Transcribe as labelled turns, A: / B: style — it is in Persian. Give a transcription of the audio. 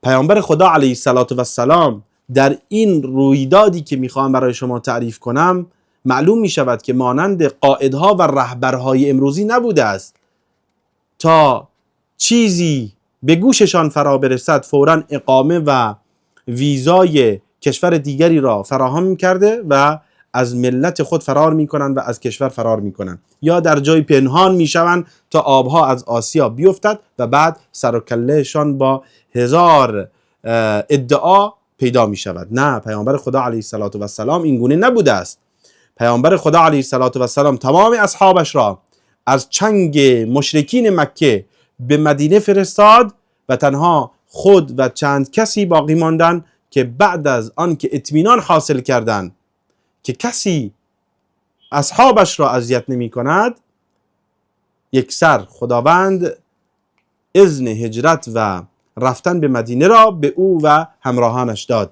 A: پیامبر خدا علیه السلام در این رویدادی که میخوام برای شما تعریف کنم معلوم میشود که مانند قائدها و رهبرهای امروزی نبوده است. تا چیزی به گوششان فرا برسد فوراً اقامه و ویزای کشور دیگری را فراهم میکرده و از ملت خود فرار میکنند و از کشور فرار میکنند، یا در جای پنهان میشوند تا آبها از آسیا بیفتد و بعد سر و کلهشان با هزار ادعا پیدا میشود. نه، پیامبر خدا علیه السلام این گونه نبوده است. پیامبر خدا علیه السلام تمام اصحابش را از چنگ مشرکین مکه به مدینه فرستاد و تنها خود و چند کسی باقی ماندن که بعد از آن که اطمینان حاصل کردند که کسی اصحابش را اذیت نمی کند، یک سر خداوند اذن هجرت و رفتن به مدینه را به او و همراهانش داد